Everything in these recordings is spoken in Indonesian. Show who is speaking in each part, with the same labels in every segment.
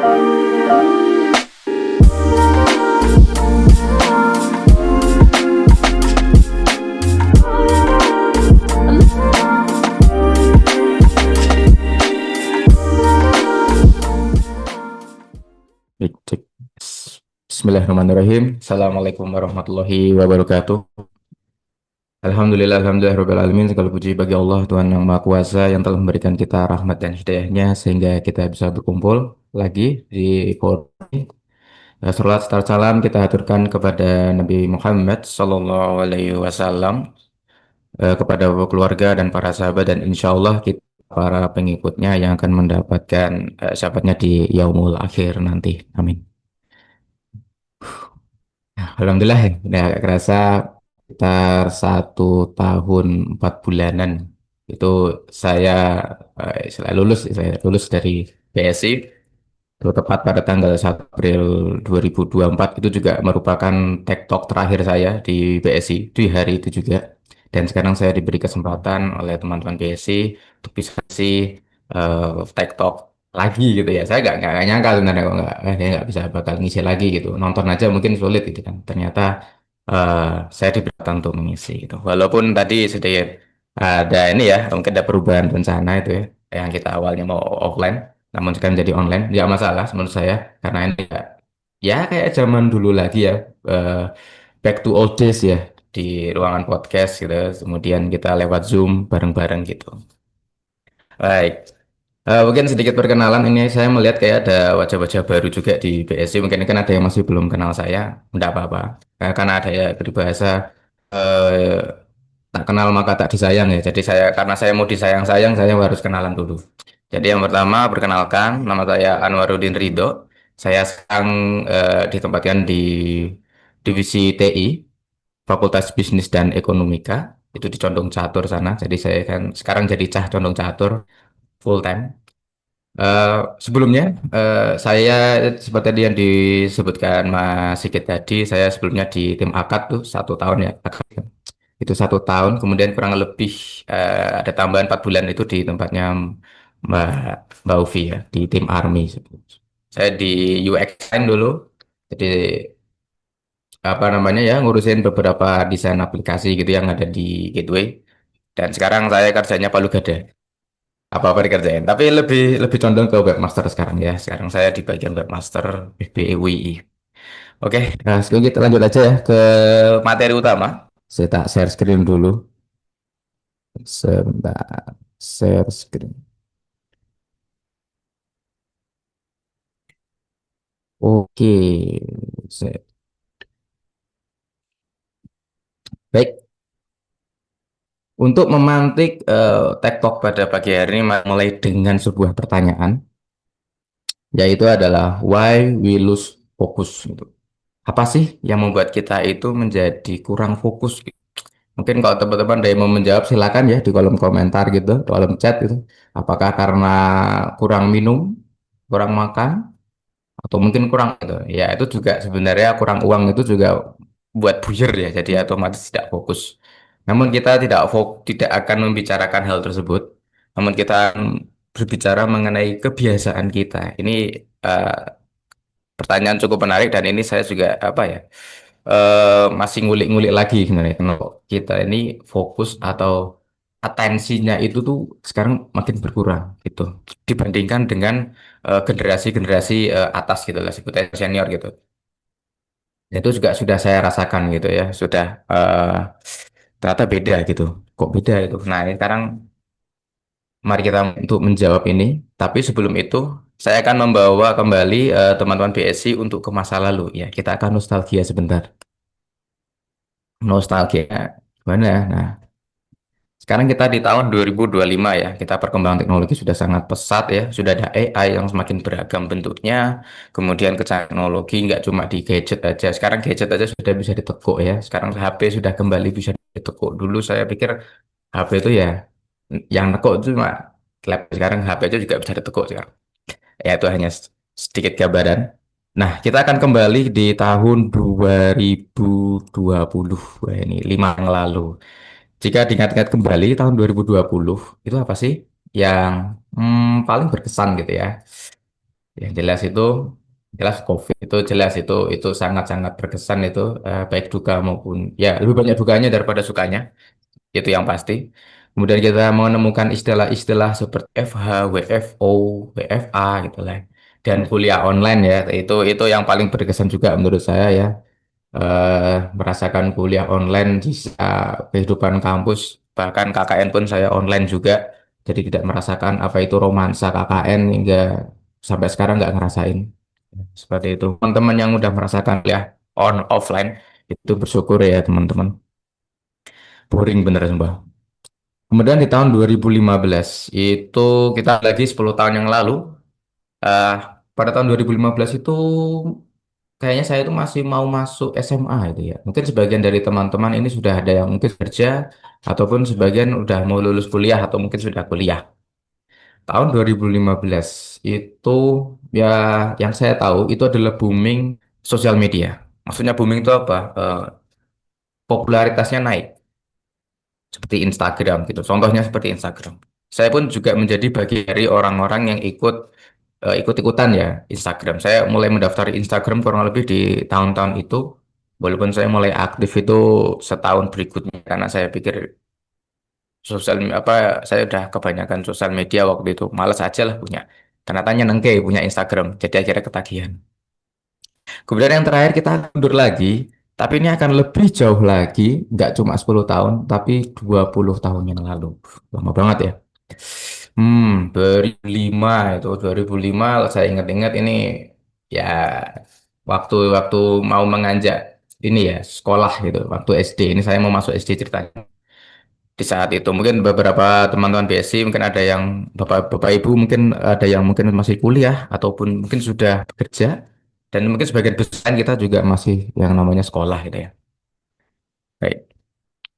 Speaker 1: Cek, cek. Bismillahirrahmanirrahim. Assalamualaikum warahmatullahi wabarakatuh. Alhamdulillah, Rabbil Alamin. Segala puji bagi Allah, Tuhan yang Maha Kuasa yang telah memberikan kita rahmat dan hidayahnya sehingga kita bisa berkumpul lagi di forum ini. Salat serta salam kita haturkan kepada Nabi Muhammad Sallallahu Alaihi Wasallam, kepada keluarga dan para sahabat dan insya Allah kita para pengikutnya yang akan mendapatkan syafaatnya di yaumul akhir nanti. Amin. Alhamdulillah ya, udah agak kerasa sekitar 1 tahun 4 bulanan itu saya saya lulus dari BSI itu tepat pada tanggal 1 April 2024 itu juga merupakan tech talk terakhir saya di BSI di hari itu juga dan sekarang saya diberi kesempatan oleh teman-teman BSI untuk bisa tech talk lagi gitu ya. Saya nggak nyangka sebenarnya kok nggak bisa bakal ngisi lagi gitu. Nonton aja mungkin sulit gitu kan. Ternyata eh, saya diberi kesempatan untuk mengisi gitu. Walaupun tadi sedikit ada ini ya, mungkin ada perubahan rencana itu ya, yang kita awalnya mau offline, namun sekarang jadi online. Ya masalah menurut saya karena ini ya kayak zaman dulu lagi ya, eh, back to old days ya di ruangan podcast gitu. Kemudian kita lewat Zoom bareng-bareng gitu. Baik. Mungkin sedikit perkenalan ini saya melihat kayak ada wajah-wajah baru juga di BSC. Mungkin kan ada yang masih belum kenal saya, tidak apa-apa. Karena ada ya peribahasa eh, tak kenal maka tak disayang ya. Jadi saya karena saya mau disayang-sayang, saya harus kenalan dulu. Jadi yang pertama perkenalkan, nama saya Anwaruddin Ridho. Saya sekarang ditempatkan di divisi TI, Fakultas Bisnis dan Ekonomika. Itu di Condong Catur sana. Jadi saya kan sekarang jadi Cah Condong Catur full time. Eh, Sebelumnya saya seperti tadi yang disebutkan Mas Sigit tadi, saya sebelumnya di tim akad tuh 1 tahun ya, itu 1 tahun. Kemudian kurang lebih ada tambahan 4 bulan itu di tempatnya Mbak Mbak Uvi ya di tim Army. Saya di UX design dulu, jadi apa namanya ya ngurusin beberapa desain aplikasi gitu yang ada di Gateway. Dan sekarang saya kerjanya palu gada apa-apa dikerjain. Tapi lebih lebih condong ke webmaster sekarang ya. Sekarang saya di bagian webmaster FBWI. Oke, nah sekarang kita lanjut aja ya ke materi utama. Saya tak share screen dulu. Sebentar, share screen. Oke, baik. Untuk memantik TikTok pada pagi hari ini mulai dengan sebuah pertanyaan, yaitu adalah why we lose focus. Gitu. Apa sih yang membuat kita itu menjadi kurang fokus? Mungkin kalau teman-teman ada yang mau menjawab silakan ya di kolom komentar gitu, di kolom chat itu. Apakah karena kurang minum, kurang makan, atau mungkin kurang itu. Ya itu juga sebenarnya kurang uang itu juga buat buyar ya, jadi otomatis tidak fokus. Namun kita tidak akan membicarakan hal tersebut. Namun kita akan berbicara mengenai kebiasaan kita. Ini eh, pertanyaan cukup menarik dan ini saya juga apa ya masih ngulik-ngulik lagi sebenarnya kenapa kita ini fokus atau atensinya itu tuh sekarang makin berkurang gitu dibandingkan dengan generasi-generasi atas gitu lah sebutnya senior gitu. Itu juga sudah saya rasakan gitu ya sudah ternyata beda gitu kok beda itu. Nah ini sekarang mari kita untuk menjawab ini tapi sebelum itu saya akan membawa kembali teman-teman BSC untuk ke masa lalu ya kita akan nostalgia sebentar. Nostalgia gimana ya? Nah, sekarang kita di tahun 2025 ya. Kita perkembangan teknologi sudah sangat pesat ya. Sudah ada AI yang semakin beragam bentuknya. Kemudian ke teknologi nggak cuma di gadget aja. Sekarang gadget aja sudah bisa ditekuk ya. Sekarang HP sudah kembali bisa ditekuk. Dulu saya pikir HP itu ya yang nekuk itu cuma laptop. Sekarang HP aja juga bisa ditekuk sekarang. Ya itu hanya sedikit gambaran. Nah, kita akan kembali di tahun 2020. Wah, ini 5 yang lalu. Jika diingat-ingat kembali tahun 2020, itu apa sih yang paling berkesan gitu ya? Yang jelas itu, jelas COVID itu jelas itu sangat-sangat berkesan itu, baik duka maupun ya lebih banyak dukanya daripada sukanya, itu yang pasti. Kemudian kita menemukan istilah-istilah seperti FH, WFO, WFA gitu lah. Dan kuliah online ya, itu yang paling berkesan juga menurut saya ya. Merasakan kuliah online di kehidupan kampus, bahkan KKN pun saya online juga. Jadi tidak merasakan apa itu romansa KKN hingga sampai sekarang nggak ngerasain. Seperti itu. Teman-teman yang udah merasakan kuliah offline itu bersyukur ya teman-teman. Boring bener sumpah. Kemudian di tahun 2015 itu kita lagi 10 tahun yang lalu. eh Pada tahun 2015 itu kayaknya saya itu masih mau masuk SMA itu ya. Mungkin sebagian dari teman-teman ini sudah ada yang mungkin kerja ataupun sebagian udah mau lulus kuliah atau mungkin sudah kuliah. Tahun 2015 itu ya yang saya tahu itu adalah booming sosial media. Maksudnya booming itu apa? Popularitasnya naik seperti Instagram gitu. Contohnya seperti Instagram. Saya pun juga menjadi bagian dari orang-orang yang ikut-ikutan ya Instagram. Saya mulai mendaftar Instagram kurang lebih di tahun-tahun itu. Walaupun saya mulai aktif itu setahun berikutnya karena saya pikir saya udah kebanyakan sosial media waktu itu. Males aja lah punya. Ternyata nengke punya Instagram. Jadi akhirnya ketagihan. Kemudian yang terakhir kita mundur lagi, tapi ini akan lebih jauh lagi, nggak cuma 10 tahun, tapi 20 tahun yang lalu. Lama banget ya. 2005 itu 2005 saya ingat-ingat ini ya waktu-waktu mau menganjak ini ya sekolah gitu, waktu SD ini saya mau masuk SD ceritanya. Di saat itu mungkin beberapa teman-teman BSI mungkin ada yang bapak-bapak ibu mungkin ada yang mungkin masih kuliah ataupun mungkin sudah bekerja dan mungkin sebagian besar kita juga masih yang namanya sekolah gitu ya. Baik.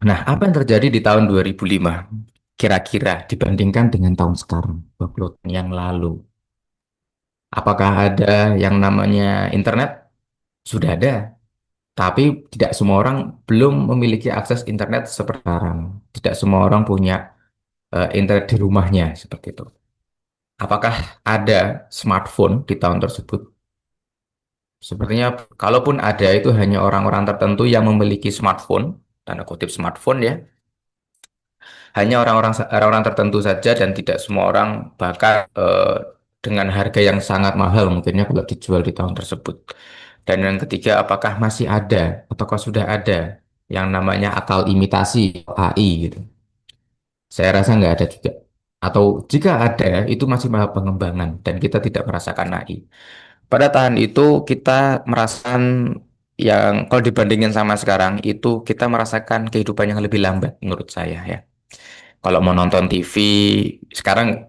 Speaker 1: Nah, apa yang terjadi di tahun 2005? Kira-kira dibandingkan dengan tahun sekarang, 20 tahun yang lalu. Apakah ada yang namanya internet? Sudah ada, tapi tidak semua orang belum memiliki akses internet seperti sekarang. Tidak semua orang punya internet di rumahnya seperti itu. Apakah ada smartphone di tahun tersebut? Sepertinya, kalaupun ada, itu hanya orang-orang tertentu yang memiliki smartphone, tanda kutip smartphone ya, hanya orang-orang tertentu saja dan tidak semua orang bahkan dengan harga yang sangat mahal mungkinnya kalau dijual di tahun tersebut. Dan yang ketiga, apakah masih ada ataukah sudah ada yang namanya akal imitasi AI gitu. Saya rasa nggak ada juga. Atau jika ada, itu masih mahal pengembangan dan kita tidak merasakan AI. Pada tahun itu kita merasakan yang kalau dibandingin sama sekarang itu kita merasakan kehidupan yang lebih lambat menurut saya ya. Kalau mau nonton TV sekarang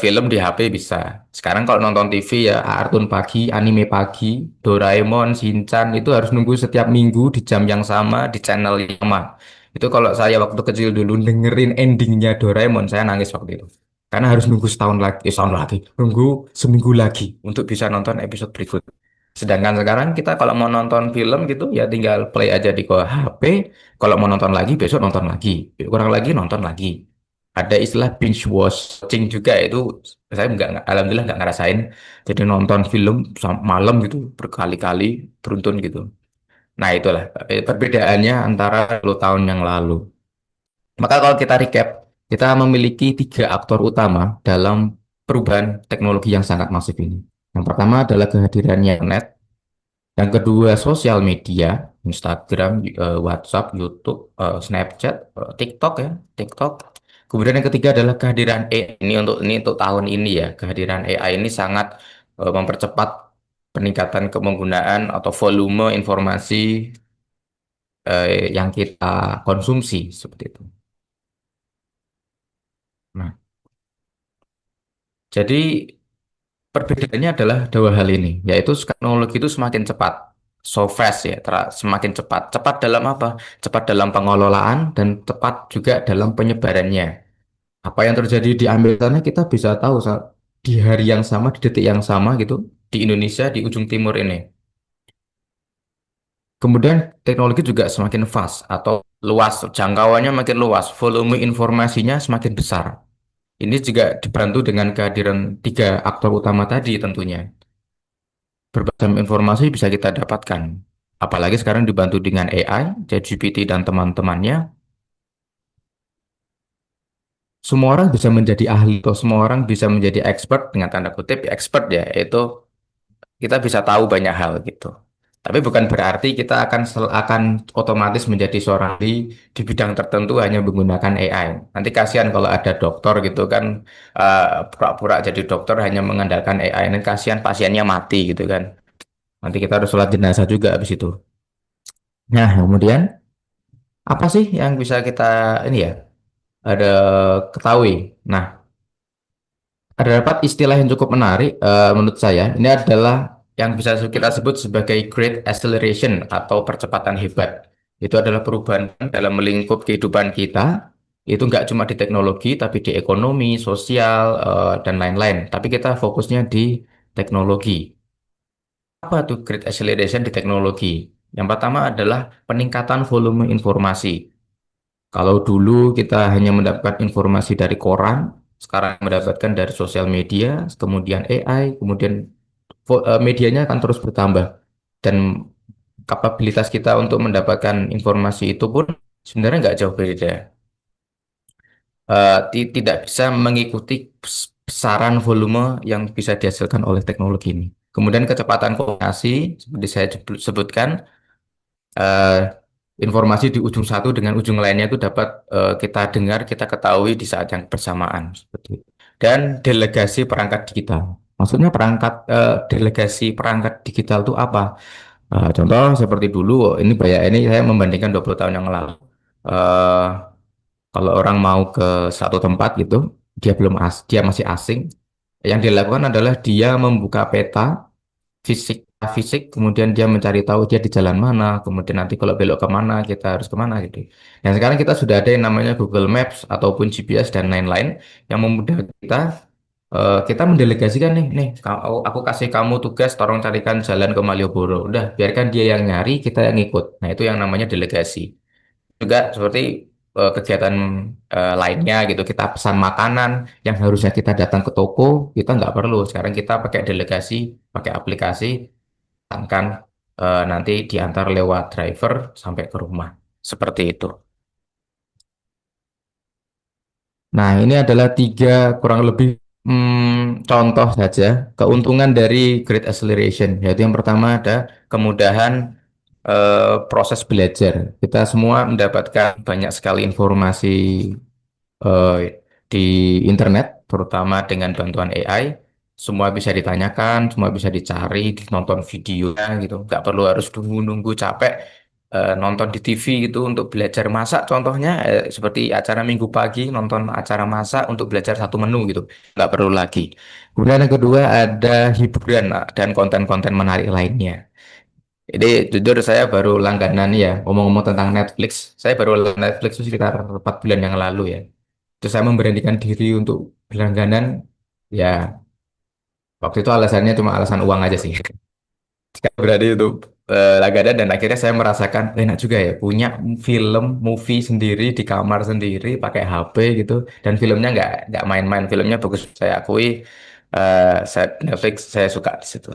Speaker 1: film di HP bisa. Sekarang kalau nonton TV ya kartun pagi, anime pagi, Doraemon, Shinchan itu harus nunggu setiap minggu di jam yang sama di channel yang sama. Itu kalau saya waktu kecil dulu dengerin endingnya Doraemon saya nangis waktu itu. Karena harus nunggu setahun lagi, nunggu seminggu lagi untuk bisa nonton episode berikut. Sedangkan sekarang kita kalau mau nonton film gitu ya tinggal play aja di HP. Kalau mau nonton lagi besok nonton lagi. Kurang lagi nonton lagi. Ada istilah binge watching juga itu saya alhamdulillah nggak ngerasain. Jadi nonton film malam gitu berkali-kali beruntun gitu. Nah itulah perbedaannya antara 10 tahun yang lalu. Maka kalau kita recap, kita memiliki tiga aktor utama dalam perubahan teknologi yang sangat masif ini. Yang pertama adalah kehadirannya internet, yang kedua, sosial media, Instagram, WhatsApp, YouTube, Snapchat, TikTok ya, TikTok. Kemudian yang ketiga adalah kehadiran AI. Ini untuk tahun ini ya, kehadiran AI ini sangat mempercepat peningkatan penggunaan atau volume informasi yang kita konsumsi seperti itu. Nah, jadi perbedaannya adalah dua hal ini, yaitu teknologi itu semakin cepat, so fast ya, semakin cepat. Cepat dalam apa? Cepat dalam pengelolaan dan cepat juga dalam penyebarannya. Apa yang terjadi di Amerika sana kita bisa tahu di hari yang sama, di detik yang sama gitu, di Indonesia, di ujung timur ini. Kemudian teknologi juga semakin fast atau luas, jangkauannya makin luas, volume informasinya semakin besar. Ini juga dibantu dengan kehadiran tiga aktor utama tadi tentunya. Berbagai macam informasi bisa kita dapatkan. Apalagi sekarang dibantu dengan AI, ChatGPT dan teman-temannya, semua orang bisa menjadi ahli atau semua orang bisa menjadi expert dengan tanda kutip expert ya, itu kita bisa tahu banyak hal gitu. Tapi bukan berarti kita akan otomatis menjadi seorang di bidang tertentu hanya menggunakan AI. Nanti kasihan kalau ada dokter gitu kan pura-pura jadi dokter hanya mengandalkan AI. Nanti kasihan pasiennya mati gitu kan. Nanti kita harus sholat jenazah juga habis itu. Nah, kemudian apa sih yang bisa kita ini ya ada ketahui? Nah, terdapat istilah yang cukup menarik menurut saya. Ini adalah yang bisa kita sebut sebagai Great Acceleration atau percepatan hebat. Itu adalah perubahan dalam melingkup kehidupan kita. Itu nggak cuma di teknologi, tapi di ekonomi, sosial, dan lain-lain. Tapi kita fokusnya di teknologi. Apa tuh Great Acceleration di teknologi? Yang pertama adalah peningkatan volume informasi. Kalau dulu kita hanya mendapatkan informasi dari koran, sekarang mendapatkan dari sosial media, kemudian AI, kemudian medianya akan terus bertambah. Dan kapabilitas kita untuk mendapatkan informasi itu pun sebenarnya nggak jauh beda. Tidak bisa mengikuti besaran volume yang bisa dihasilkan oleh teknologi ini. Kemudian kecepatan komunikasi, seperti saya sebutkan, eh, informasi di ujung satu dengan ujung lainnya itu dapat kita dengar, kita ketahui di saat yang bersamaan. Seperti itu. Dan delegasi perangkat digital. Maksudnya delegasi perangkat digital itu apa? Contoh seperti dulu, ini saya membandingkan 20 tahun yang lalu. Eh, Kalau orang mau ke satu tempat gitu, dia masih asing. Yang dilakukan adalah dia membuka peta fisik, kemudian dia mencari tahu dia di jalan mana, kemudian nanti kalau belok kemana, kita harus kemana gitu. Dan sekarang kita sudah ada yang namanya Google Maps ataupun GPS dan lain-lain yang memudahkan kita mendelegasikan aku kasih kamu tugas, tolong carikan jalan ke Malioboro. Udah, biarkan dia yang nyari, kita yang ikut. Nah, itu yang namanya delegasi. Juga seperti kegiatan lainnya gitu, kita pesan makanan yang harusnya kita datang ke toko, kita nggak perlu. Sekarang kita pakai delegasi, pakai aplikasi, kan nanti diantar lewat driver sampai ke rumah. Seperti itu. Nah, ini adalah tiga kurang lebih contoh saja keuntungan dari Great Acceleration. Yaitu yang pertama ada kemudahan proses belajar. Kita semua mendapatkan banyak sekali informasi eh, di internet, terutama dengan bantuan AI. Semua bisa ditanyakan, semua bisa dicari, nonton videonya gitu. Nggak perlu harus nunggu-nunggu capek nonton di TV gitu untuk belajar masak. Contohnya seperti acara Minggu pagi, nonton acara masak untuk belajar satu menu gitu. Nggak perlu lagi. Kemudian yang kedua ada hiburan dan konten-konten menarik lainnya. Jadi jujur saya baru langganan ya, ngomong-ngomong tentang Netflix. Saya baru langganan Netflix itu sekitar 4 bulan yang lalu ya. Terus saya memberanikan diri untuk berlangganan, ya waktu itu alasannya cuma alasan uang aja sih. Saya berani untuk langganan dan akhirnya saya merasakan enak juga ya punya movie sendiri di kamar sendiri pakai HP gitu dan filmnya nggak main-main, filmnya bagus saya akui. Netflix saya suka di situ.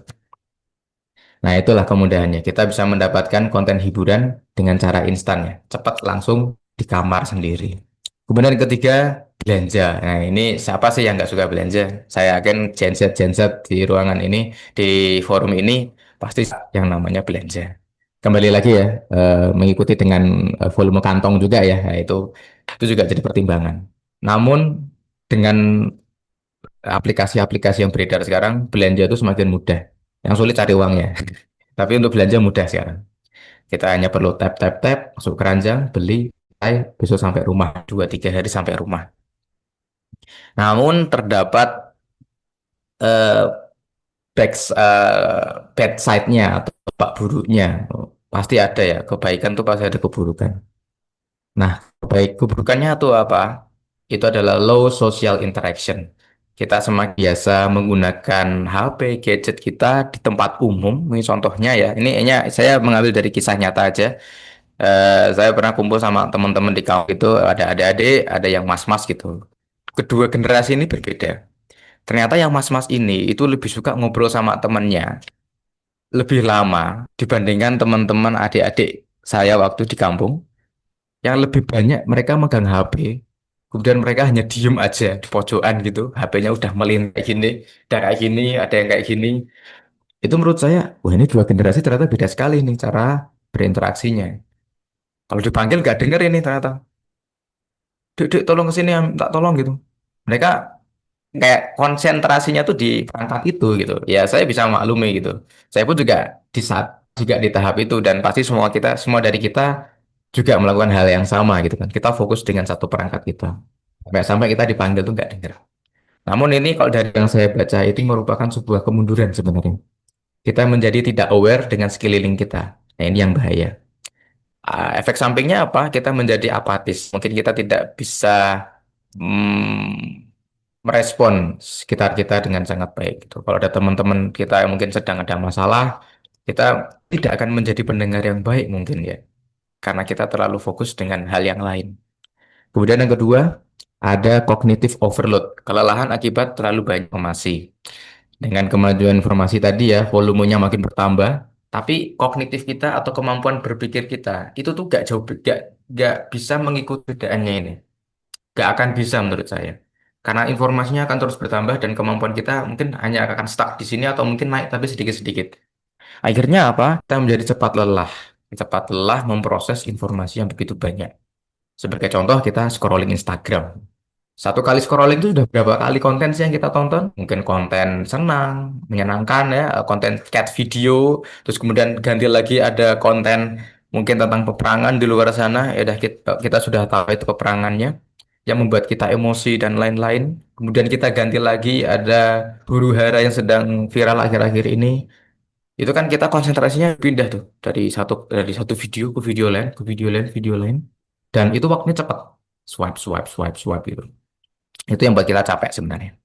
Speaker 1: Nah, itulah kemudahannya. Kita bisa mendapatkan konten hiburan dengan cara instan ya. Cepat langsung di kamar sendiri. Kemudian yang ketiga, belanja. Nah, ini siapa sih yang nggak suka belanja? Saya yakin Gen Z di ruangan ini, di forum ini, pasti yang namanya belanja. Kembali lagi ya, mengikuti dengan volume kantong juga ya. Nah, itu juga jadi pertimbangan. Namun, dengan aplikasi-aplikasi yang beredar sekarang, belanja itu semakin mudah. Yang sulit cari uangnya. Tapi untuk belanja mudah sekarang. Kita hanya perlu tap, masuk keranjang, beli, besok sampai rumah. 2-3 hari sampai rumah. Namun terdapat eh, bad side-nya atau bak buruknya. Pasti ada ya, kebaikan tuh pasti ada keburukan. Nah, keburukannya tuh apa? Itu adalah low social interaction. Kita semakin biasa menggunakan HP, gadget kita di tempat umum. Ini contohnya ya. Ini saya mengambil dari kisah nyata aja. Saya pernah kumpul sama teman-teman di kampus itu, ada adik-adik, ada yang mas-mas gitu. kedua generasi ini berbeda. Ternyata yang mas-mas ini itu lebih suka ngobrol sama temennya lebih lama dibandingkan teman-teman adik-adik saya waktu di kampung yang lebih banyak mereka megang HP. Kemudian mereka hanya diem aja di pojokan gitu. HP-nya udah melin kayak gini, ada kayak gini, ada yang kayak gini. Itu menurut saya, wah ini dua generasi ternyata beda sekali nih cara berinteraksinya. Kalau dipanggil gak denger ini ternyata. Dek, dek, tolong kesini, tak tolong gitu. Mereka kayak konsentrasinya tuh di perangkat itu gitu. Ya saya bisa maklumi gitu. Saya pun juga di saat juga di tahap itu dan pasti semua dari kita juga melakukan hal yang sama gitu kan. Kita fokus dengan satu perangkat kita. Sampai kita dipanggil tuh nggak dengar. Namun ini kalau dari yang saya baca itu merupakan sebuah kemunduran sebenarnya. Kita menjadi tidak aware dengan sekeliling kita. Nah ini yang bahaya. Efek sampingnya apa? Kita menjadi apatis. Mungkin kita tidak bisa merespon sekitar kita dengan sangat baik gitu. Kalau ada teman-teman kita yang mungkin sedang ada masalah, kita tidak akan menjadi pendengar yang baik mungkin ya, karena kita terlalu fokus dengan hal yang lain. Kemudian yang kedua, ada cognitive overload, kelelahan akibat terlalu banyak informasi. Dengan kemajuan informasi tadi ya, volumenya makin bertambah, tapi kognitif kita atau kemampuan berpikir kita itu tuh gak bisa mengikuti perbedaannya ini. Gak akan bisa menurut saya. Karena informasinya akan terus bertambah dan kemampuan kita mungkin hanya akan stuck di sini atau mungkin naik tapi sedikit-sedikit. Akhirnya apa? Kita menjadi cepat lelah. Cepat lelah memproses informasi yang begitu banyak. Sebagai contoh kita scrolling Instagram. Satu kali scrolling itu sudah berapa kali konten sih yang kita tonton? Mungkin konten senang, menyenangkan ya, konten cat video, terus kemudian ganti lagi ada konten mungkin tentang peperangan di luar sana, ya udah kita sudah tahu itu peperangannya yang membuat kita emosi dan lain-lain. Kemudian kita ganti lagi ada huru hara yang sedang viral akhir-akhir ini. Itu kan kita konsentrasinya pindah tuh dari satu video ke video lain, ke video lain, video lain. Dan itu waktunya cepat. Swipe, swipe, swipe, swipe gitu. Itu yang buat kita capek sebenarnya.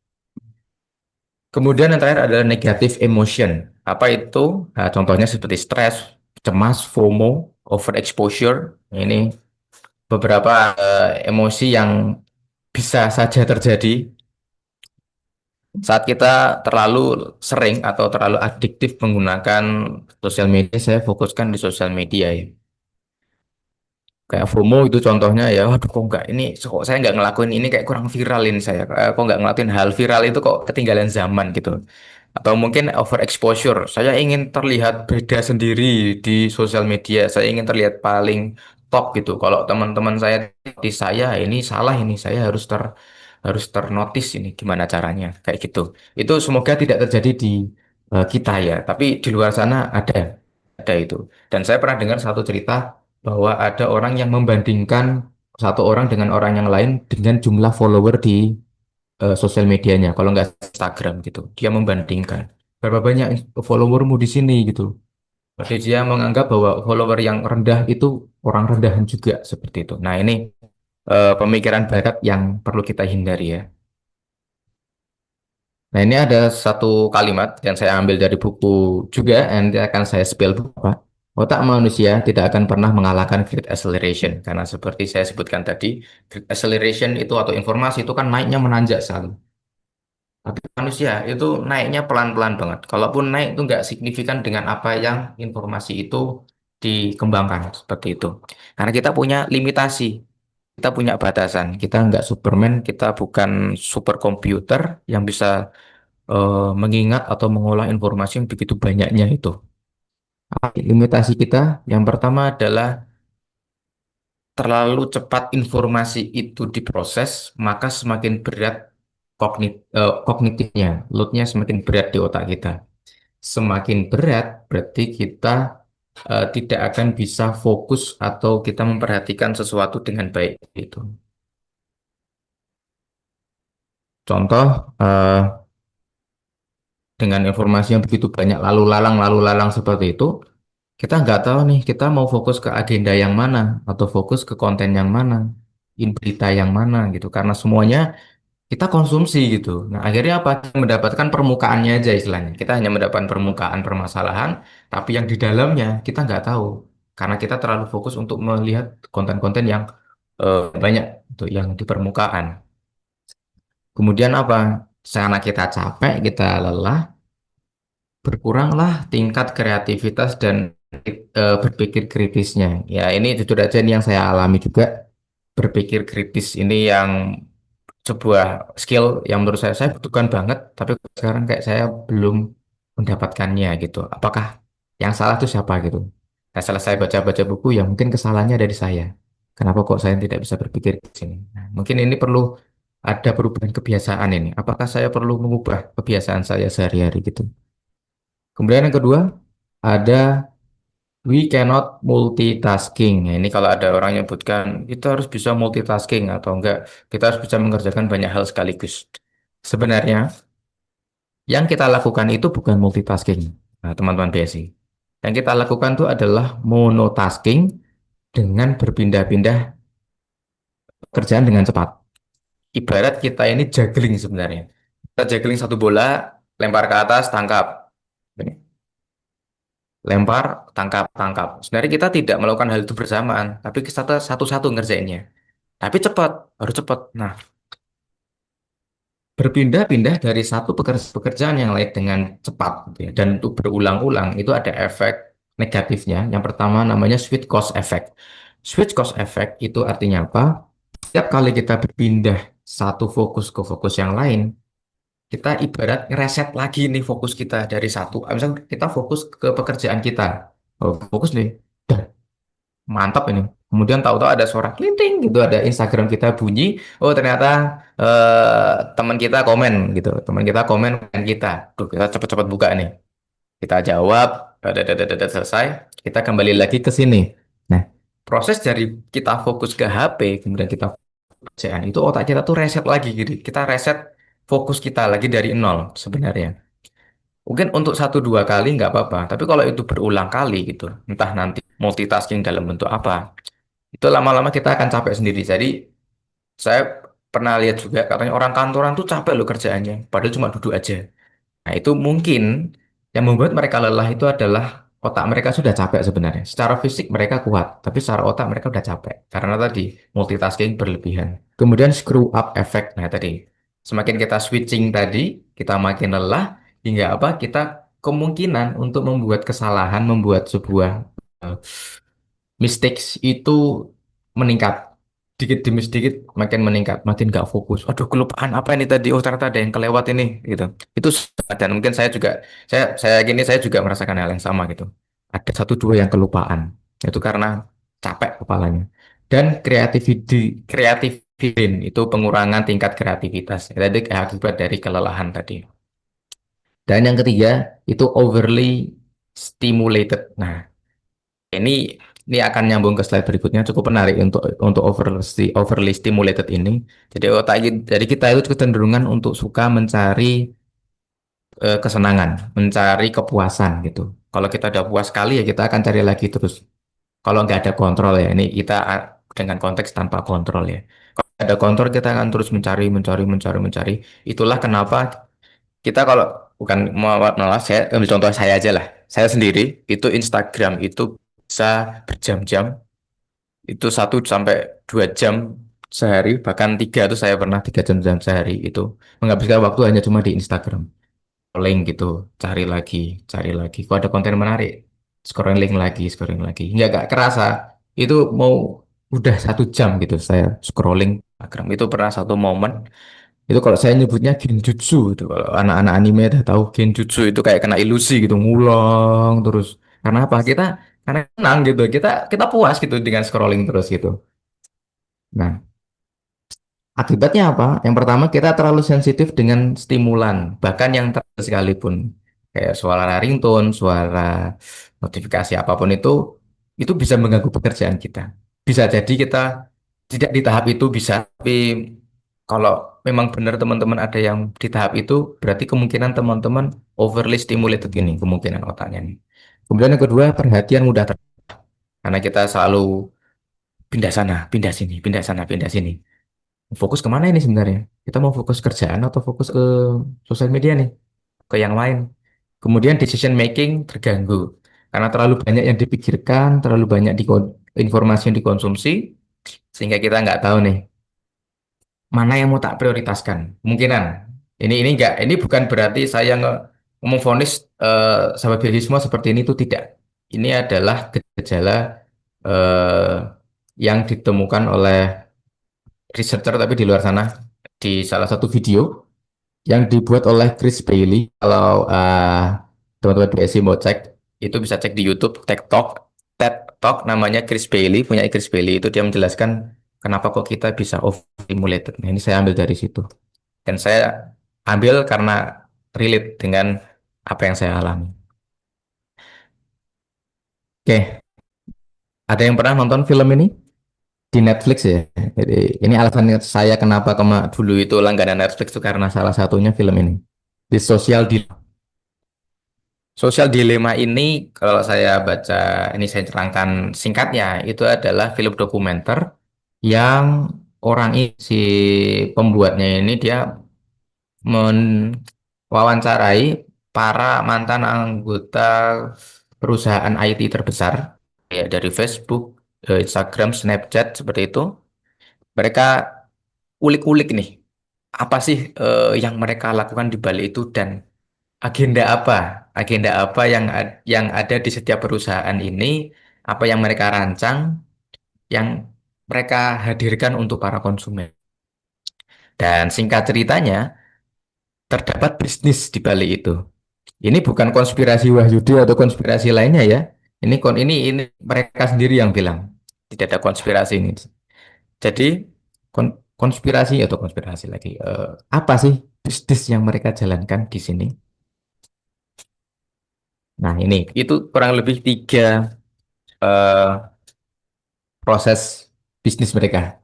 Speaker 1: Kemudian yang terakhir adalah negative emotion. Apa itu? Nah, contohnya seperti stres, cemas, FOMO, overexposure. Ini beberapa emosi yang bisa saja terjadi saat kita terlalu sering atau terlalu adiktif menggunakan sosial media. Saya fokuskan di sosial media ya. Kayak FOMO itu contohnya ya, waduh kok nggak ini, kok saya nggak ngelakuin ini kayak kurang viral ini saya, kok nggak ngelakuin hal viral itu kok ketinggalan zaman gitu. Atau mungkin overexposure, saya ingin terlihat beda sendiri di sosial media, saya ingin terlihat paling top gitu. Kalau teman-teman saya di saya ini salah ini, saya harus ternotis ini gimana caranya kayak gitu. Itu semoga tidak terjadi di kita ya, tapi di luar sana ada itu. Dan saya pernah dengar satu cerita bahwa ada orang yang membandingkan satu orang dengan orang yang lain dengan jumlah follower di sosial medianya, kalau nggak Instagram gitu. Dia membandingkan berapa banyak followermu di sini gitu. Jadi dia menganggap bahwa follower yang rendah itu orang rendahan juga seperti itu. Nah ini pemikiran barat yang perlu kita hindari ya. Nah ini ada satu kalimat yang saya ambil dari buku juga, nanti akan saya spill beberapa. Otak manusia tidak akan pernah mengalahkan grid acceleration karena seperti saya sebutkan tadi, grid acceleration itu atau informasi itu kan naiknya menanjak selalu. Tapi manusia itu naiknya pelan-pelan banget. Kalaupun naik itu nggak signifikan dengan apa yang informasi itu dikembangkan seperti itu. Karena kita punya limitasi, kita punya batasan. Kita nggak Superman, kita bukan superkomputer yang bisa mengingat atau mengolah informasi yang begitu banyaknya itu. Limitasi kita yang pertama adalah terlalu cepat informasi itu diproses, maka semakin berat kognitifnya, loadnya semakin berat di otak kita. Semakin berat berarti kita tidak akan bisa fokus atau kita memperhatikan sesuatu dengan baik itu. Contoh, dengan informasi yang begitu banyak lalu lalang seperti itu, kita nggak tahu nih, kita mau fokus ke agenda yang mana, atau fokus ke konten yang mana, berita yang mana gitu. Karena semuanya kita konsumsi gitu. Nah, akhirnya apa? Kita mendapatkan permukaannya aja istilahnya. Kita hanya mendapatkan permukaan permasalahan, tapi yang di dalamnya kita nggak tahu. Karena kita terlalu fokus untuk melihat konten-konten yang banyak, untuk yang di permukaan. Kemudian apa? Karena kita capek, kita lelah, berkuranglah tingkat kreativitas dan berpikir kritisnya. Ya, ini jujur aja ini yang saya alami juga. Berpikir kritis ini yang sebuah skill yang menurut saya butuhkan banget, tapi sekarang kayak saya belum mendapatkannya gitu. Apakah yang salah itu siapa gitu? Nah, setelah saya baca-baca buku, ya mungkin kesalahannya dari saya. Kenapa kok saya tidak bisa berpikir di sini? Nah, mungkin ini perlu ada perubahan kebiasaan ini. Apakah saya perlu mengubah kebiasaan saya sehari-hari gitu? Kemudian yang kedua, ada we cannot multitasking. Nah, ini kalau ada orang yang nyebutkan kita harus bisa multitasking atau enggak, kita harus bisa mengerjakan banyak hal sekaligus. Sebenarnya yang kita lakukan itu bukan multitasking, nah, teman-teman BSI. Yang kita lakukan itu adalah monotasking dengan berpindah-pindah pekerjaan dengan cepat. Ibarat kita ini juggling sebenarnya. Kita juggling satu bola, lempar ke atas, tangkap. Lempar, tangkap, tangkap. Sebenarnya kita tidak melakukan hal itu bersamaan, tapi kita satu-satu ngerjainnya. Tapi cepat, harus cepat. Nah, berpindah-pindah dari satu pekerjaan yang lain dengan cepat, gitu ya, dan itu berulang-ulang, itu ada efek negatifnya. Yang pertama namanya switch cost effect. Switch cost effect itu artinya apa? Setiap kali kita berpindah satu fokus ke fokus yang lain, kita ibarat ngereset lagi nih fokus kita dari satu. Misalnya kita fokus ke pekerjaan kita. Oh, fokus nih. Mantap ini. Kemudian tahu-tahu ada suara klinting gitu, ada Instagram kita bunyi, oh ternyata teman kita komen gitu, teman kita komen dengan kita. Tuh, kita cepat-cepat buka nih. Kita jawab, selesai, kita kembali lagi ke sini. Nah, proses dari kita fokus ke HP, kemudian kita kerjaan, itu otak kita tuh reset lagi gitu. Kita reset fokus kita lagi dari nol sebenarnya. Mungkin untuk satu dua kali nggak apa-apa, tapi kalau itu berulang kali gitu, entah nanti multitasking dalam bentuk apa, itu lama-lama kita akan capek sendiri. Jadi saya pernah lihat juga katanya orang kantoran tuh capek loh kerjaannya, padahal cuma duduk aja. Nah, itu mungkin yang membuat mereka lelah itu adalah otak mereka sudah capek sebenarnya. Secara fisik mereka kuat, tapi secara otak mereka udah capek karena tadi multitasking berlebihan. Kemudian screw up effect. Nah, tadi semakin kita switching tadi, kita makin lelah hingga apa? Kita kemungkinan untuk membuat kesalahan, membuat sebuah eh, mistakes itu meningkat dikit demi sedikit, makin meningkat, makin nggak fokus. Aduh, kelupaan apa ini tadi? Oh, ternyata ada yang kelewat ini gitu. Itu dan mungkin saya juga saya gini saya juga merasakan hal yang sama gitu. Ada satu dua yang kelupaan. Itu karena capek kepalanya. Dan kreativiti itu pengurangan tingkat kreativitas. Jadi akibat dari kelelahan tadi. Dan yang ketiga itu overly stimulated. Nah, ini ini akan nyambung ke slide berikutnya, cukup menarik untuk overly stimulated ini. Jadi jadi kita itu kecenderungan untuk suka mencari kesenangan, mencari kepuasan gitu. Kalau kita udah puas sekali ya kita akan cari lagi terus. Kalau nggak ada kontrol ya, ini kita dengan konteks tanpa kontrol ya. Kalau ada kontrol kita akan terus mencari, mencari, mencari, mencari. Itulah kenapa kita kalau bukan malah saya ambil contoh saya aja lah. Saya sendiri itu Instagram itu bisa berjam-jam, itu 1 sampai 2 jam sehari, bahkan tiga itu saya pernah 3 jam sehari itu menghabiskan waktu hanya cuma di Instagram, link gitu, cari lagi. Kalau ada konten menarik, scrolling lagi, nggak kerasa itu mau udah 1 jam gitu saya scrolling Instagram. Itu pernah satu momen itu kalau saya nyebutnya genjutsu itu kalau anak-anak anime udah tahu genjutsu itu kayak kena ilusi gitu ngulang terus. Karena apa? Karena senang gitu. Kita puas gitu dengan scrolling terus gitu. Nah, akibatnya apa? Yang pertama kita terlalu sensitif dengan stimulan, bahkan yang terkecil sekalipun. Kayak suara ringtone, suara notifikasi apapun itu bisa mengganggu pekerjaan kita. Bisa jadi kita tidak di tahap itu bisa, tapi kalau memang benar teman-teman ada yang di tahap itu, berarti kemungkinan teman-teman overly stimulated ini, kemungkinan otaknya nih. Kemudian yang kedua, perhatian mudah karena kita selalu pindah sana, pindah sini, pindah sana, pindah sini. Fokus kemana ini sebenarnya? Kita mau fokus kerjaan atau fokus ke sosial media nih? Ke yang lain. Kemudian decision making terganggu. Karena terlalu banyak yang dipikirkan, terlalu banyak informasi yang dikonsumsi, sehingga kita nggak tahu nih, mana yang mau tak prioritaskan. Kemungkinan ini enggak, ini bukan berarti saya ngomong vonis sahabat beasiswa seperti ini, itu tidak. Ini adalah gejala eh, yang ditemukan oleh researcher tapi di luar sana, di salah satu video yang dibuat oleh Chris Bailey. Kalau teman-teman BSI mau cek, itu bisa cek di YouTube TED Talk, namanya Chris Bailey, punya Chris Bailey. Itu dia menjelaskan kenapa kok kita bisa overstimulated. Nah, ini saya ambil dari situ. Dan saya ambil karena relate dengan apa yang saya alami. Oke, ada yang pernah nonton film ini di Netflix ya? Jadi ini alasan saya kenapa dulu itu langganan Netflix itu karena salah satunya film ini. Di Sosial Dilema ini, kalau saya baca, ini saya terangkan singkatnya, itu adalah film dokumenter yang orang ini, si pembuatnya ini, dia mewawancarai para mantan anggota perusahaan IT terbesar, ya dari Facebook, Instagram, Snapchat, seperti itu. Mereka ulik-ulik nih, apa sih yang mereka lakukan di balik itu, dan agenda apa yang ada di setiap perusahaan ini, apa yang mereka rancang, yang mereka hadirkan untuk para konsumen. Dan singkat ceritanya, terdapat bisnis di balik itu. Ini bukan konspirasi Wahyudi atau konspirasi lainnya ya. Ini mereka sendiri yang bilang. Tidak ada konspirasi ini. Jadi konspirasi atau konspirasi lagi. Apa sih bisnis yang mereka jalankan di sini? Nah, ini itu kurang lebih tiga eh, proses bisnis mereka.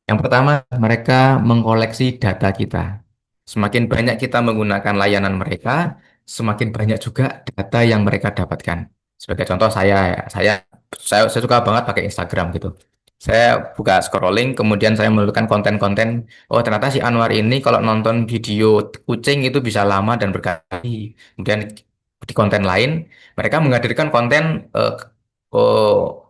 Speaker 1: Yang pertama, mereka mengkoleksi data kita. Semakin banyak kita menggunakan layanan mereka, semakin banyak juga data yang mereka dapatkan. Sebagai contoh, saya suka banget pakai Instagram gitu. Saya buka scrolling, kemudian saya menemukan konten-konten. Oh, ternyata si Anwar ini kalau nonton video kucing itu bisa lama dan berkali. Kemudian di konten lain, mereka menghadirkan oh,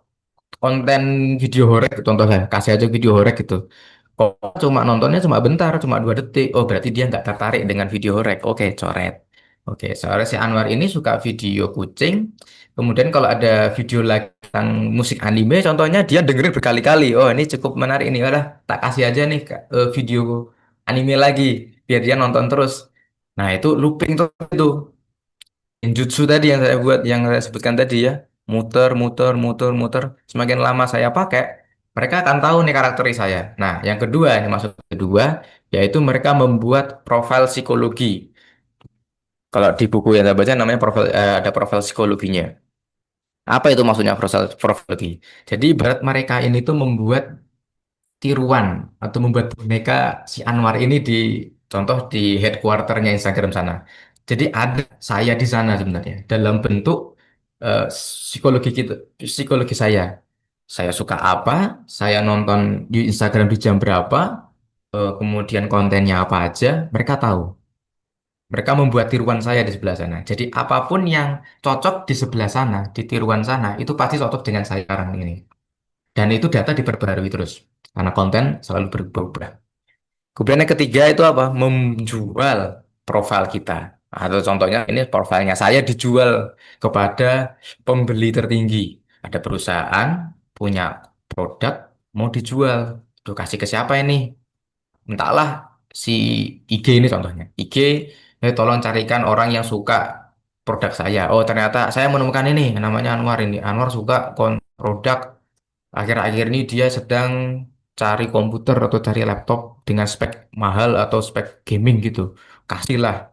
Speaker 1: konten video horek, contoh saya kasih aja video horek gitu. Kok cuma nontonnya cuma bentar, cuma 2 detik, oh berarti dia nggak tertarik dengan video horek. Oke, coret. Oke, soalnya si Anwar ini suka video kucing. Kemudian kalau ada video lagi tentang musik anime contohnya, dia dengerin berkali-kali. Oh, ini cukup menarik ini, udah tak kasih aja nih video anime lagi biar dia nonton terus. Nah, itu looping tuh itu. Ninjutsu tadi yang saya buat, yang saya sebutkan tadi ya, muter, muter, muter, muter. Semakin lama saya pakai, mereka akan tahu nih karakteri saya. Nah, yang kedua, yang masuk kedua, yaitu mereka membuat profil psikologi. Kalau di buku yang saya baca namanya ada profil psikologinya. Apa itu maksudnya profil psikologi? Jadi ibarat mereka ini tuh membuat tiruan atau membuat boneka si Anwar ini di contoh di headquarternya Instagram sana. Jadi ada saya di sana sebenarnya dalam bentuk psikologi kita, psikologi saya. Saya suka apa, saya nonton di Instagram di jam berapa, kemudian kontennya apa aja, mereka tahu. Mereka membuat tiruan saya di sebelah sana. Jadi apapun yang cocok di sebelah sana, di tiruan sana, itu pasti cocok dengan saya sekarang ini. Dan itu data diperbarui terus. Karena konten selalu berubah-ubah. Kemudian yang ketiga itu apa? Menjual profil kita. Atau contohnya ini profilnya saya dijual kepada pembeli tertinggi. Ada perusahaan punya produk mau dijual. Tuh kasih ke siapa ini? Entahlah si IG ini contohnya. IG, tolong carikan orang yang suka produk saya. Oh ternyata saya menemukan ini namanya Anwar ini. Anwar suka produk. Akhir-akhir ini dia sedang cari komputer atau cari laptop dengan spek mahal atau spek gaming gitu. Kasihlah.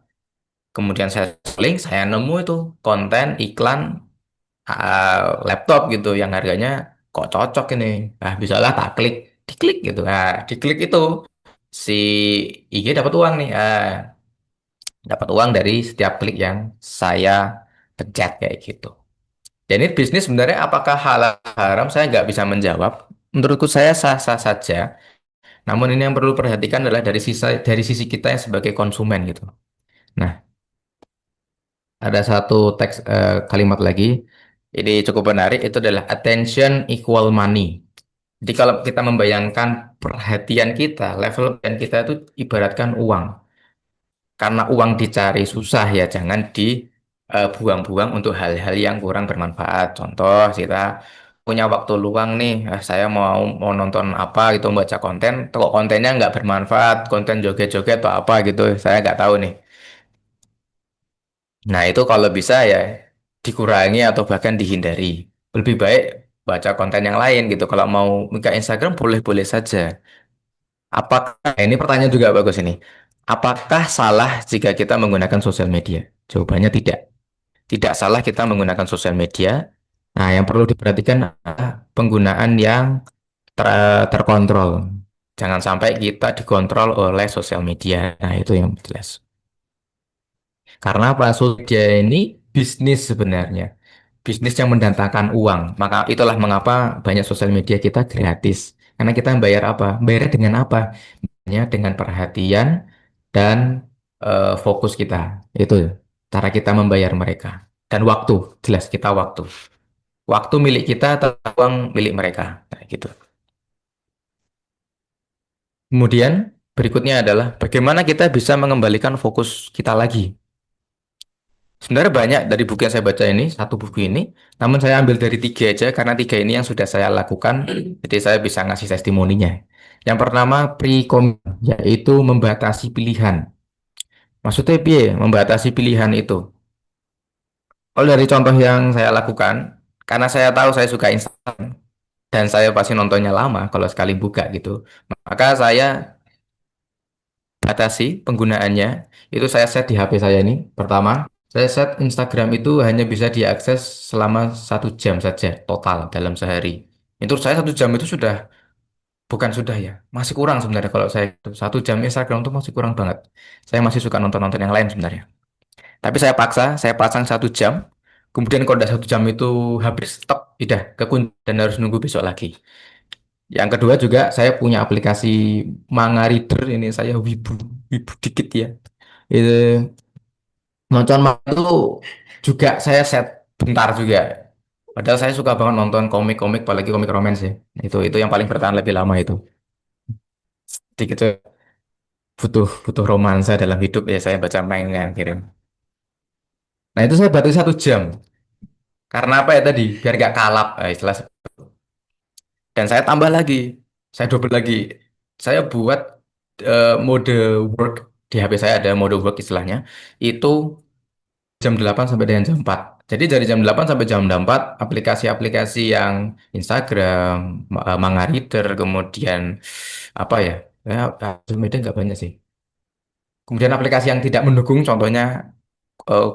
Speaker 1: Kemudian saya link, saya nemu itu konten iklan laptop gitu yang harganya kok cocok ini. Nah, bisalah tak klik, diklik gitu. Nah, diklik itu si IG dapat uang nih. Dapat uang dari setiap klik yang saya pencet kayak gitu. Dan ini bisnis sebenarnya apakah halal haram saya nggak bisa menjawab. Menurutku saya sah-sah saja. Namun ini yang perlu perhatikan adalah dari sisi kita yang sebagai konsumen gitu. Nah, ada satu kalimat lagi. Ini cukup menarik, itu adalah attention equal money. Jadi kalau kita membayangkan perhatian kita, level perhatian kita itu ibaratkan uang. Karena uang dicari susah ya, jangan dibuang-buang untuk hal-hal yang kurang bermanfaat. Contoh, kita punya waktu luang nih, saya mau nonton apa gitu, baca konten, kok kontennya nggak bermanfaat, konten joget-joget atau apa gitu, saya nggak tahu nih. Nah, itu kalau bisa ya dikurangi atau bahkan dihindari. Lebih baik baca konten yang lain gitu. Kalau mau buka Instagram boleh-boleh saja. Apakah ini pertanyaan juga bagus ini. Apakah salah jika kita menggunakan sosial media? Jawabannya tidak. Tidak salah kita menggunakan sosial media. Nah, yang perlu diperhatikan adalah penggunaan yang terkontrol. Jangan sampai kita dikontrol oleh sosial media. Nah, itu yang jelas. Karena apa? Sosial media ini bisnis sebenarnya. Bisnis yang mendatangkan uang. Maka itulah mengapa banyak sosial media kita gratis. Karena kita bayar apa? Bayar dengan apa? Hanya dengan perhatian dan fokus kita. Itu cara kita membayar mereka. Dan waktu, jelas kita waktu. Waktu milik kita atau uang milik mereka. Nah, gitu. Kemudian berikutnya adalah bagaimana kita bisa mengembalikan fokus kita lagi. Sebenarnya banyak dari buku yang saya baca ini, satu buku ini, namun saya ambil dari tiga aja karena tiga ini yang sudah saya lakukan, jadi saya bisa ngasih testimoninya. Yang pertama, pre-commit, yaitu membatasi pilihan. Maksudnya piye? Membatasi pilihan itu. Kalau dari contoh yang saya lakukan, karena saya tahu saya suka Instagram dan saya pasti nontonnya lama kalau sekali buka gitu, maka saya batasi penggunaannya. Itu saya set di HP saya ini. Pertama, saya set Instagram itu hanya bisa diakses selama 1 jam saja total dalam sehari. Itu saya 1 jam itu sudah bukan sudah ya, masih kurang sebenarnya kalau saya itu 1 jam Instagram itu masih kurang banget. Saya masih suka nonton-nonton yang lain sebenarnya. Tapi saya paksa, saya pasang 1 jam. Kemudian kalau udah 1 jam itu habis, stop, udah kekunci dan harus nunggu besok lagi. Yang kedua juga saya punya aplikasi Manga Reader ini saya wibu, wibu dikit ya. Itu nonton manga itu juga saya set bentar juga. Padahal saya suka banget nonton komik-komik, apalagi komik romance ya. Itu yang paling bertahan lebih lama itu. Sedikit butuh butuh romansa dalam hidup ya saya baca manga kirim. Nah itu saya batasi 1 jam. Karena apa ya tadi? Biar gak kalap istilah. Dan saya tambah lagi, saya double lagi. Saya buat mode work di HP saya ada mode work istilahnya. Itu jam 8 sampai dengan jam 4. Jadi dari jam 8 sampai jam 4 aplikasi-aplikasi yang Instagram, Manga Reader, kemudian apa ya? Ya, sosial media nggak banyak sih. Kemudian aplikasi yang tidak mendukung, contohnya eh,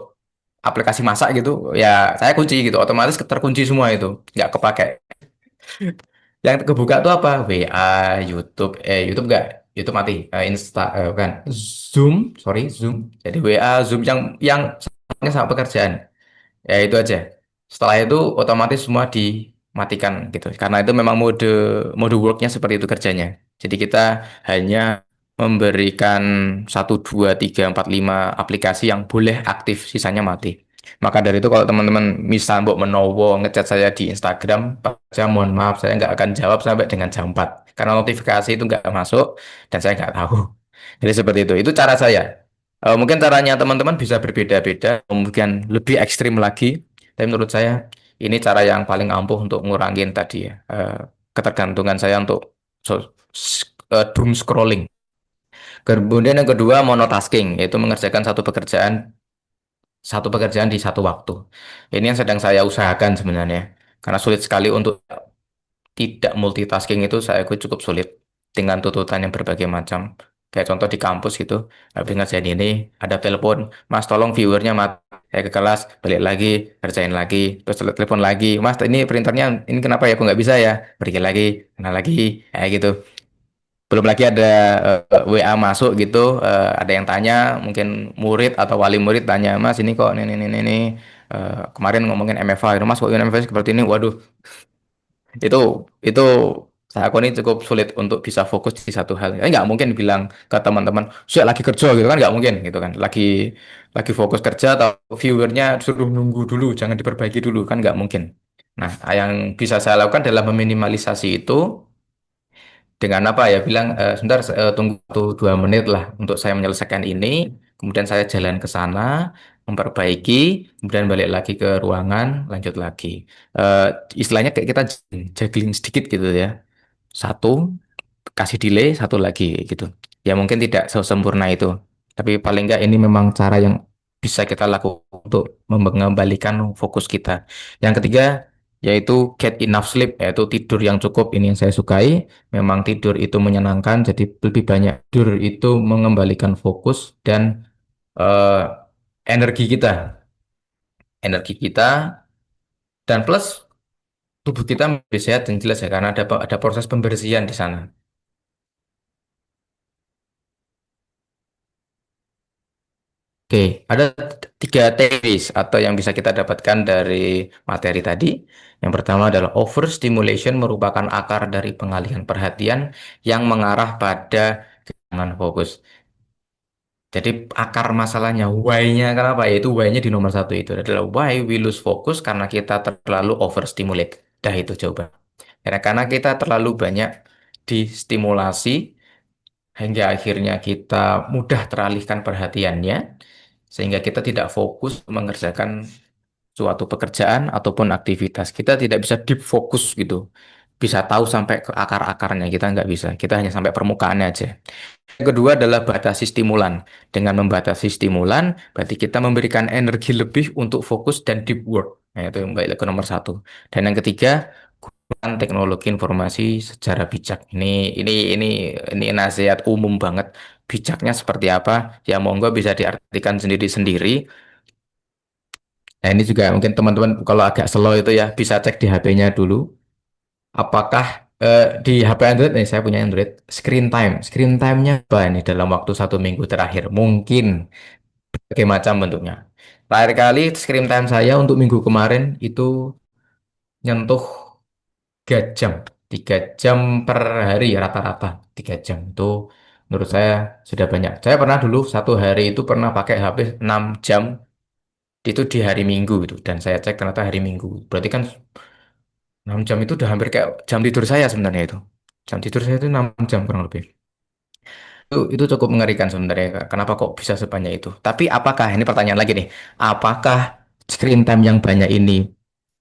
Speaker 1: aplikasi masak gitu, ya saya kunci gitu, otomatis terkunci semua itu, nggak kepake. Yang kebuka tuh apa? WA, YouTube, YouTube nggak? YouTube mati, bukan. Zoom, sorry, Zoom. Jadi WA, Zoom yang sama pekerjaan. Ya itu aja. Setelah itu otomatis semua dimatikan gitu. Karena itu memang mode mode worknya seperti itu kerjanya. Jadi kita hanya memberikan 1, 2, 3, 4, 5 aplikasi yang boleh aktif, sisanya mati. Maka dari itu kalau teman-teman misal mbok menowo ngechat saya di Instagram, saya mohon maaf saya nggak akan jawab sampai dengan jam 4. Karena notifikasi itu nggak masuk dan saya nggak tahu. Jadi seperti itu. Itu cara saya. Mungkin caranya teman-teman bisa berbeda-beda, mungkin lebih ekstrim lagi. Tapi menurut saya ini cara yang paling ampuh untuk ngurangin tadi ya, ketergantungan saya untuk doom scrolling. Kemudian yang kedua monotasking, yaitu mengerjakan satu pekerjaan di satu waktu. Ini yang sedang saya usahakan sebenarnya. Karena sulit sekali untuk tidak multitasking itu saya akui cukup sulit dengan tuntutan yang berbagai macam. Kayak contoh di kampus gitu, habis ngerjain ini, ada telepon, Mas tolong viewernya mati. Saya ke kelas, balik lagi, kerjain lagi, terus telepon lagi, Mas ini printernya, ini kenapa ya, kok nggak bisa ya? Pergi lagi, kena lagi, kayak gitu. Belum lagi ada WA masuk gitu, ada yang tanya, mungkin murid atau wali murid tanya, Mas ini kok ini, kemarin ngomongin MFA, gitu, Mas kok MFA seperti ini, waduh, itu saya aku ini cukup sulit untuk bisa fokus di satu hal. Nggak mungkin bilang ke teman-teman, saya lagi kerja gitu kan nggak mungkin gitu kan. Lagi fokus kerja atau viewernya suruh nunggu dulu, jangan diperbaiki dulu kan nggak mungkin. Nah, yang bisa saya lakukan adalah meminimalisasi itu dengan apa ya bilang sebentar tunggu 1 2 menit lah untuk saya menyelesaikan ini, kemudian saya jalan ke sana memperbaiki, kemudian balik lagi ke ruangan lanjut lagi. Eh, Istilahnya kayak kita juggling sedikit gitu ya, satu kasih delay satu lagi gitu ya, mungkin tidak sesempurna itu, tapi paling nggak ini memang cara yang bisa kita lakukan untuk mengembalikan fokus kita. Yang ketiga yaitu get enough sleep, yaitu tidur yang cukup. Ini yang saya sukai, memang tidur itu menyenangkan, jadi lebih banyak tidur itu mengembalikan fokus dan eh, energi kita, dan plus tubuh kita menjadi sehat dan jelas ya, karena ada proses pembersihan di sana. Oke, ada 3 teoris atau yang bisa kita dapatkan dari materi tadi. Yang pertama adalah overstimulation merupakan akar dari pengalihan perhatian yang mengarah pada kehilangan fokus. Jadi akar masalahnya, why-nya kenapa? Yaitu why-nya di nomor satu itu adalah why we lose focus karena kita terlalu overstimulate. Dah itu jawaban. Karena kita terlalu banyak distimulasi hingga akhirnya kita mudah teralihkan perhatiannya, sehingga kita tidak fokus mengerjakan suatu pekerjaan ataupun aktivitas. Kita tidak bisa deep fokus gitu. Bisa tahu sampai ke akar-akarnya, kita nggak bisa. Kita hanya sampai permukaannya aja. Yang kedua adalah batasi stimulan. Dengan membatasi stimulan, berarti kita memberikan energi lebih untuk fokus dan deep work. Nah, itu yang baik ke nomor satu. Dan yang ketiga, gunakan teknologi informasi secara bijak. Ini nasihat umum banget. Bijaknya seperti apa? Ya monggo bisa diartikan sendiri-sendiri. Nah, ini juga mungkin teman-teman kalau agak slow itu ya bisa cek di HP-nya dulu. Apakah di HP Android nih, saya punya Android, screen time-nya apa ini dalam waktu 1 minggu terakhir? Mungkin berbagai macam bentuknya. Terakhir kali screen time saya untuk minggu kemarin itu nyentuh 3 jam. 3 jam per hari rata-rata. 3 jam itu menurut saya sudah banyak. Saya pernah dulu 1 hari itu pernah pakai HP 6 jam itu di hari Minggu itu, dan saya cek ternyata hari Minggu. Berarti kan 6 jam itu udah hampir kayak jam tidur saya sebenarnya itu. Jam tidur saya itu 6 jam kurang lebih. Itu cukup mengerikan sebenarnya. Kenapa kok bisa sebanyak itu? Tapi apakah, ini pertanyaan lagi nih, apakah screen time yang banyak ini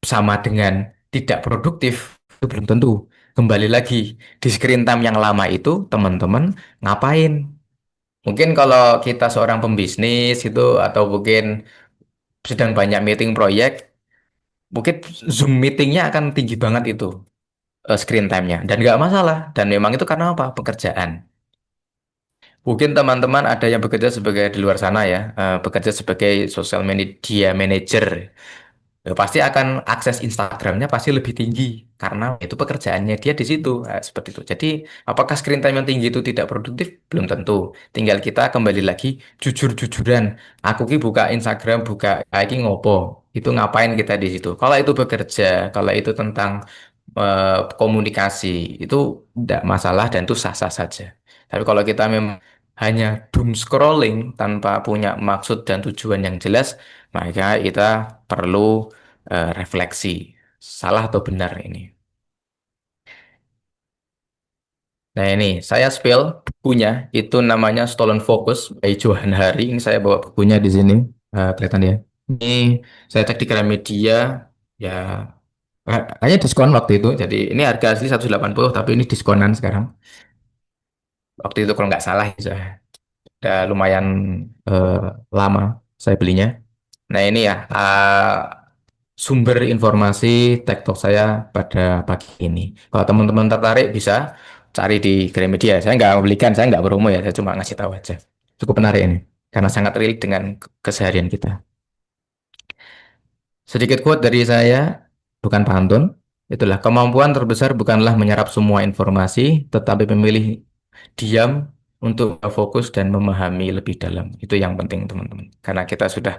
Speaker 1: sama dengan tidak produktif? Itu belum tentu. Kembali lagi, di screen time yang lama itu teman-teman ngapain? Mungkin kalau kita seorang pembisnis itu atau mungkin sedang banyak meeting proyek, mungkin Zoom meetingnya akan tinggi banget itu screen time-nya, dan nggak masalah, dan memang itu karena apa, pekerjaan. Mungkin teman-teman ada yang bekerja sebagai di luar sana ya, bekerja sebagai social media manager. Pasti akan akses Instagramnya pasti lebih tinggi karena itu pekerjaannya dia di situ. Seperti itu. Jadi apakah screen time yang tinggi itu tidak produktif? Belum tentu. Tinggal kita kembali lagi jujur-jujuran. Aku ki buka Instagram, buka lagi ngopo. Itu ngapain kita di situ? Kalau itu bekerja, kalau itu tentang komunikasi, itu tidak masalah dan itu sah-sah saja. Tapi kalau kita memang hanya doom scrolling tanpa punya maksud dan tujuan yang jelas, maka kita perlu refleksi, salah atau benar ini. Nah ini, saya spill bukunya, itu namanya Stolen Focus by Johan Hari. Ini saya bawa bukunya di sini, kelihatan ya. Ini saya cek di Gramedia, ya kayaknya diskon waktu itu. Jadi ini harga asli 180, tapi ini diskonan sekarang. Waktu itu kalau nggak salah, ya, udah lumayan eh, lama saya belinya. Nah ini ya, sumber informasi TikTok saya pada pagi ini. Kalau teman-teman tertarik bisa cari di Gramedia. Saya nggak membelikan, saya nggak promo ya, saya cuma ngasih tahu aja. Cukup menarik ini, karena sangat relate dengan keseharian kita. Sedikit quote dari saya, bukan pantun. Itulah, kemampuan terbesar bukanlah menyerap semua informasi, tetapi memilih diam untuk fokus dan memahami lebih dalam. Itu yang penting, teman-teman. Karena kita sudah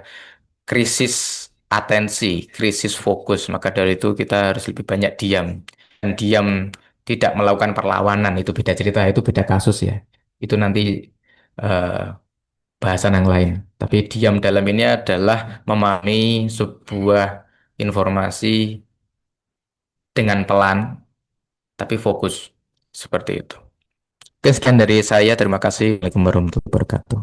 Speaker 1: krisis atensi, krisis fokus, maka dari itu kita harus lebih banyak diam. Dan diam tidak melakukan perlawanan, itu beda cerita, itu beda kasus ya. Itu nanti eh, bahasan yang lain. Tapi diam dalam ini adalah memahami sebuah informasi dengan pelan, tapi fokus. Seperti itu. Oke, sekian dari saya. Terima kasih. Assalamualaikum warahmatullahi wabarakatuh.